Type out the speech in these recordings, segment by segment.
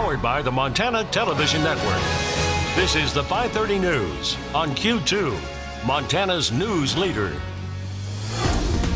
Powered by the Montana Television Network. This is the 530 News on Q2, Montana's news leader.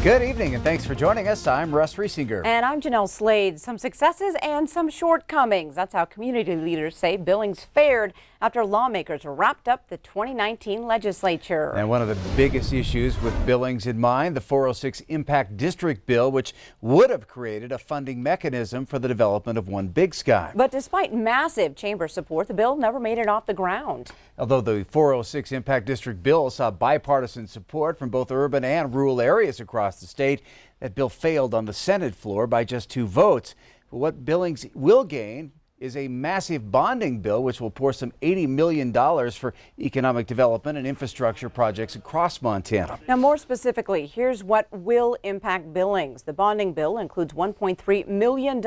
Good evening and thanks for joining us. I'm Russ Riesinger. And I'm Jeanelle Slade. Some successes and some shortcomings. That's how community leaders say Billings fared after lawmakers wrapped up the 2019 legislature. And one of the biggest issues with Billings in mind, the 406 Impact District bill, which would have created a funding mechanism for the development of One Big Sky. But despite massive chamber support, the bill never made it off the ground. Although the 406 Impact District bill saw bipartisan support from both urban and rural areas across the state, that bill failed on the Senate floor by just 2 votes. But what Billings will gain is a massive bonding bill, which will pour some $80 million for economic development and infrastructure projects across Montana. Now, more specifically, here's what will impact Billings. The bonding bill includes $1.3 million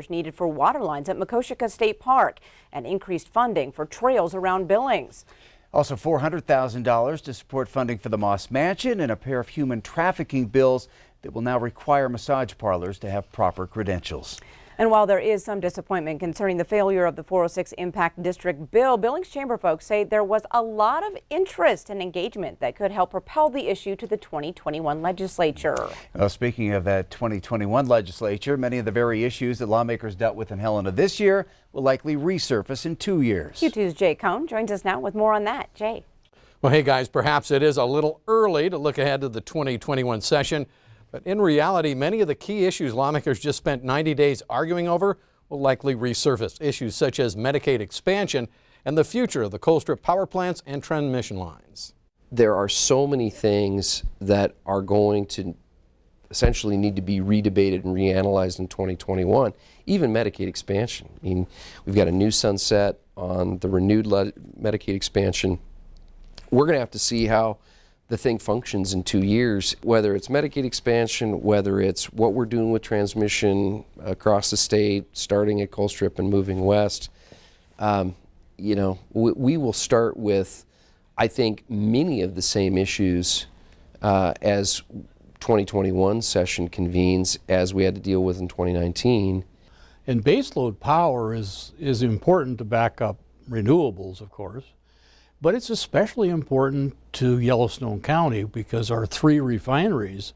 needed for water lines at Makoshika State Park and increased funding for trails around Billings. Also $400,000 to support funding for the Moss Mansion and a pair of human trafficking bills that will now require massage parlors to have proper credentials. And while there is some disappointment concerning the failure of the 406 Impact District bill, Billings Chamber folks say there was a lot of interest and engagement that could help propel the issue to the 2021 legislature. Well, speaking of that 2021 legislature, many of the very issues that lawmakers dealt with in Helena this year will likely resurface in 2 years. Q2's Jay Cohn joins us now with more on that. Jay. Well, hey guys, perhaps it is a little early to look ahead to the 2021 session. But in reality, many of the key issues lawmakers just spent 90 days arguing over will likely resurface. Issues such as Medicaid expansion and the future of the coal strip power plants and transmission lines. There are so many things that are going to essentially need to be redebated and reanalyzed in 2021, even Medicaid expansion. I mean, we've got a new sunset on the renewed Medicaid expansion. We're going to have to see how the thing functions in 2 years, whether it's Medicaid expansion, whether it's what we're doing with transmission across the state, starting at Colstrip and moving west. You know, we will start with, I think, many of the same issues as 2021 session convenes as we had to deal with in 2019. And baseload power is important to back up renewables, of course. But it's especially important to Yellowstone County because our 3 refineries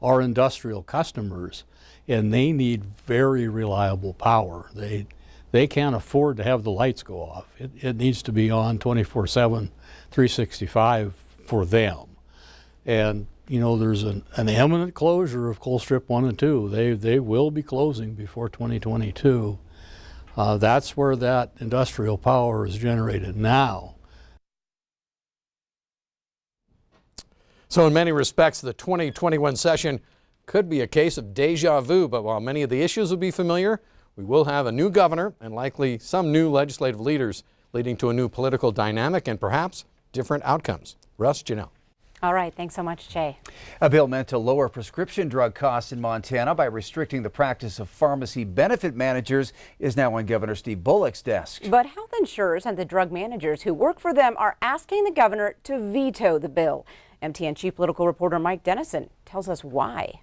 are industrial customers and they need very reliable power. They can't afford to have the lights go off. It needs to be on 24/7, 365 for them. And you know, there's an imminent closure of Colstrip 1 and 2. They will be closing before 2022. That's where that industrial power is generated now. So in many respects, the 2021 session could be a case of deja vu, but while many of the issues will be familiar, we will have a new governor and likely some new legislative leaders, leading to a new political dynamic and perhaps different outcomes. Russ, Jeanelle. All right. Thanks so much, Jay. A bill meant to lower prescription drug costs in Montana by restricting the practice of pharmacy benefit managers is now on Governor Steve Bullock's desk. But health insurers and the drug managers who work for them are asking the governor to veto the bill. MTN Chief Political Reporter Mike Dennison tells us why.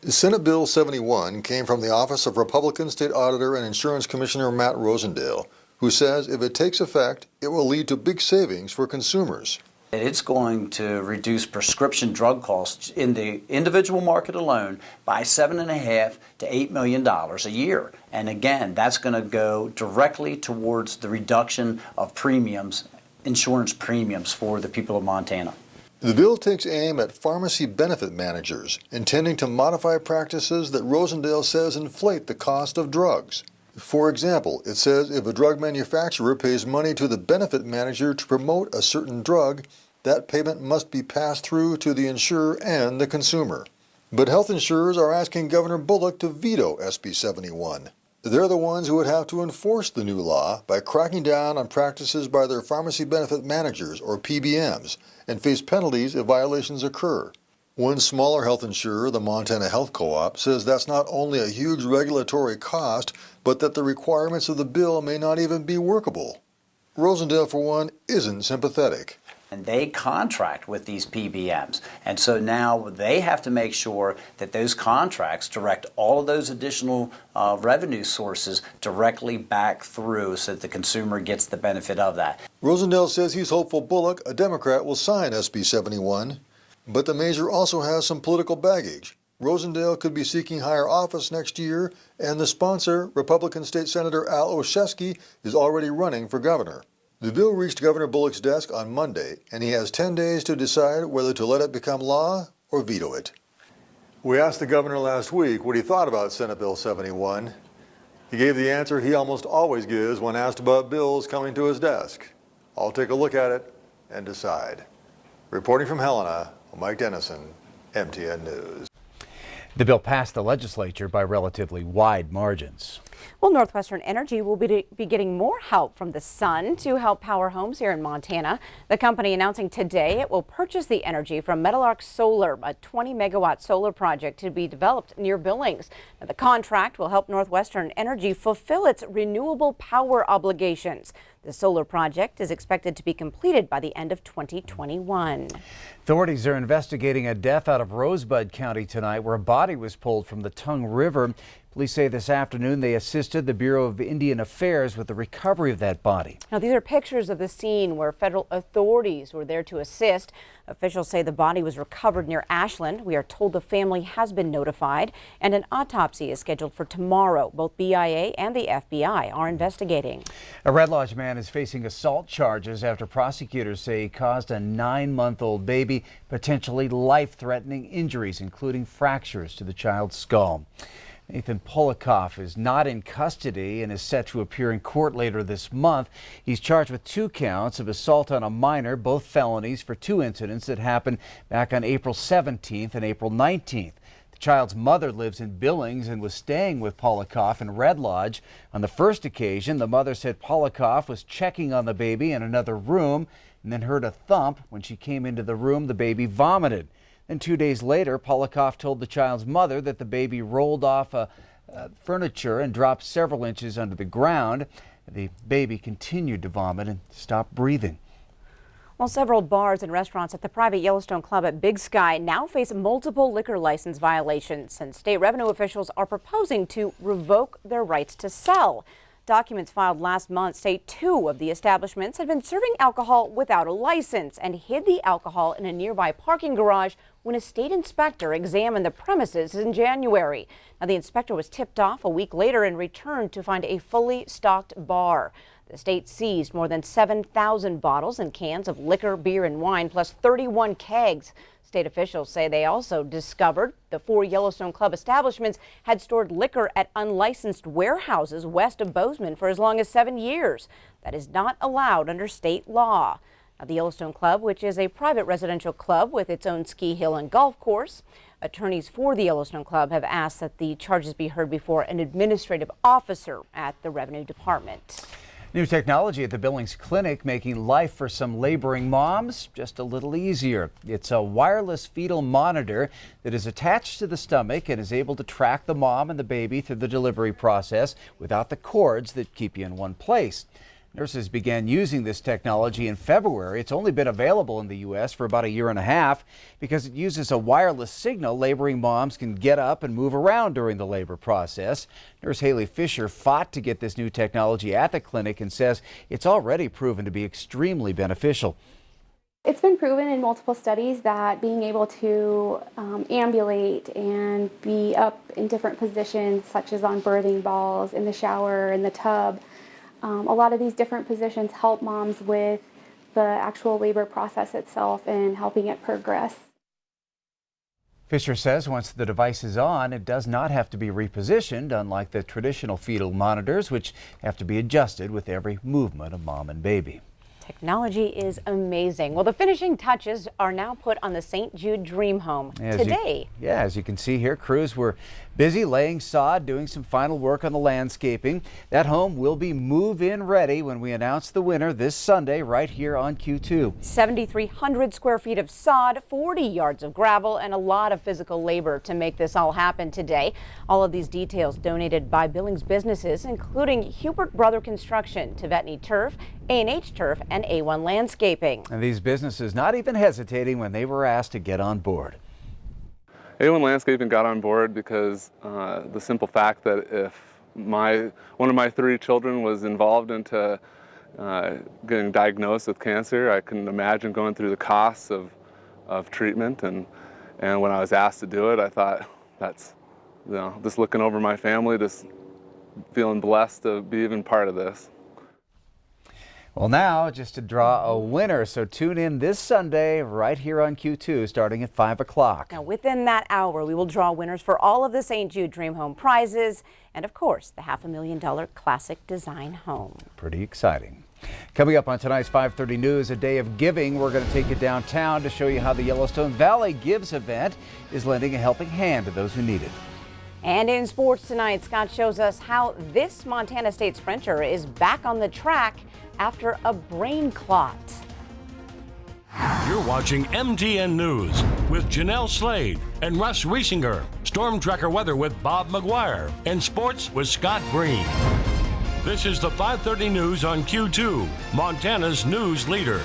Senate Bill 71 came from the office of Republican State Auditor and Insurance Commissioner Matt Rosendale, who says if it takes effect, it will lead to big savings for consumers. It's going to reduce prescription drug costs in the individual market alone by $7.5 to $8 million a year. And again, that's going to go directly towards the reduction of premiums, insurance premiums for the people of Montana. The bill takes aim at pharmacy benefit managers, intending to modify practices that Rosendale says inflate the cost of drugs. For example, it says if a drug manufacturer pays money to the benefit manager to promote a certain drug, that payment must be passed through to the insurer and the consumer. But health insurers are asking Governor Bullock to veto SB 71. They're the ones who would have to enforce the new law by cracking down on practices by their pharmacy benefit managers, or PBMs, and face penalties if violations occur. One smaller health insurer, the Montana Health Co-op, says that's not only a huge regulatory cost, but that the requirements of the bill may not even be workable. Rosendale, for one, isn't sympathetic. And they contract with these PBMs. And so now they have to make sure that those contracts direct all of those additional revenue sources directly back through so that the consumer gets the benefit of that. Rosendale says he's hopeful Bullock, a Democrat, will sign SB 71, but the measure also has some political baggage. Rosendale could be seeking higher office next year, and the sponsor, Republican State Senator Al Olszewski, is already running for governor. The bill reached Governor Bullock's desk on Monday, and he has 10 days to decide whether to let it become law or veto it. We asked the governor last week what he thought about Senate Bill 71. He gave the answer he almost always gives when asked about bills coming to his desk. I'll take a look at it and decide. Reporting from Helena, Mike Dennison, MTN News. The bill passed the legislature by relatively wide margins. Well, Northwestern Energy will be getting more help from the sun to help power homes here in Montana. The company announcing today it will purchase the energy from Meadowlark Solar, a 20-megawatt solar project to be developed near Billings. Now, the contract will help Northwestern Energy fulfill its renewable power obligations. The solar project is expected to be completed by the end of 2021. Authorities are investigating a death out of Rosebud County tonight where a body was pulled from the Tongue River. Police say this afternoon they assisted the Bureau of Indian Affairs with the recovery of that body. Now, these are pictures of the scene where federal authorities were there to assist. Officials say the body was recovered near Ashland. We are told the family has been notified, and an autopsy is scheduled for tomorrow. Both BIA and the FBI are investigating. A Red Lodge man is facing assault charges after prosecutors say he caused a 9-month-old baby potentially life-threatening injuries, including fractures to the child's skull. Nathan Polikoff is not in custody and is set to appear in court later this month. He's charged with 2 counts of assault on a minor, both felonies for 2 incidents that happened back on April 17th and April 19th. The child's mother lives in Billings and was staying with Polikoff in Red Lodge. On the first occasion, the mother said Polikoff was checking on the baby in another room and then heard a thump. When she came into the room, the baby vomited. Then 2 days later, Polikoff told the child's mother that the baby rolled off furniture and dropped several inches under the ground. The baby continued to vomit and stopped breathing. Well, several bars and restaurants at the private Yellowstone Club at Big Sky now face multiple liquor license violations, and state revenue officials are proposing to revoke their rights to sell. Documents filed last month say 2 of the establishments had been serving alcohol without a license and hid the alcohol in a nearby parking garage when a state inspector examined the premises in January. Now, the inspector was tipped off a week later and returned to find a fully stocked bar. The state seized more than 7,000 bottles and cans of liquor, beer, and wine, plus 31 kegs. State officials say they also discovered the 4 Yellowstone Club establishments had stored liquor at unlicensed warehouses west of Bozeman for as long as 7 years. That is not allowed under state law. Now, the Yellowstone Club, which is a private residential club with its own ski hill and golf course, attorneys for the Yellowstone Club have asked that the charges be heard before an administrative officer at the Revenue Department. New technology at the Billings Clinic making life for some laboring moms just a little easier. It's a wireless fetal monitor that is attached to the stomach and is able to track the mom and the baby through the delivery process without the cords that keep you in one place. Nurses began using this technology in February. It's only been available in the U.S. for about 1.5 years. Because it uses a wireless signal, laboring moms can get up and move around during the labor process. Nurse Haley Fisher fought to get this new technology at the clinic and says it's already proven to be extremely beneficial. It's been proven in multiple studies that being able to ambulate and be up in different positions, such as on birthing balls, in the shower, in the tub, a lot of these different positions help moms with the actual labor process itself and helping it progress. Fisher says once the device is on, it does not have to be repositioned, unlike the traditional fetal monitors, which have to be adjusted with every movement of mom and baby. Technology is amazing. Well, the finishing touches are now put on the St. Jude Dream Home today. As you can see here, crews were Busy laying sod, doing some final work on the landscaping. That home will be move-in ready when we announce the winner this Sunday right here on Q2. 7,300 square feet of sod, 40 yards of gravel, and a lot of physical labor to make this all happen today. All of these details donated by Billings businesses, including Hubert Brother Construction, Tibetany Turf, A&H Turf, and A1 Landscaping. And these businesses not even hesitating when they were asked to get on board. A1 Landscaping got on board because the simple fact that if one of my 3 children was involved into getting diagnosed with cancer, I couldn't imagine going through the costs of treatment. And when I was asked to do it, I thought, that's, just looking over my family, just feeling blessed to be even part of this. Well, now just to draw a winner, so tune in this Sunday right here on Q2 starting at 5 o'clock. Now, within that hour, we will draw winners for all of the St. Jude Dream Home prizes and, of course, the $500,000 classic design home. Pretty exciting. Coming up on tonight's 5:30 News, a day of giving. We're going to take you downtown to show you how the Yellowstone Valley Gives event is lending a helping hand to those who need it. And in sports tonight, Scott shows us how this Montana State sprinter is back on the track after a brain clot. You're watching MTN News with Jeanelle Slade and Russ Riesinger. Storm Tracker weather with Bob McGuire. And sports with Scott Green. This is the 5:30 News on Q2, Montana's news leader.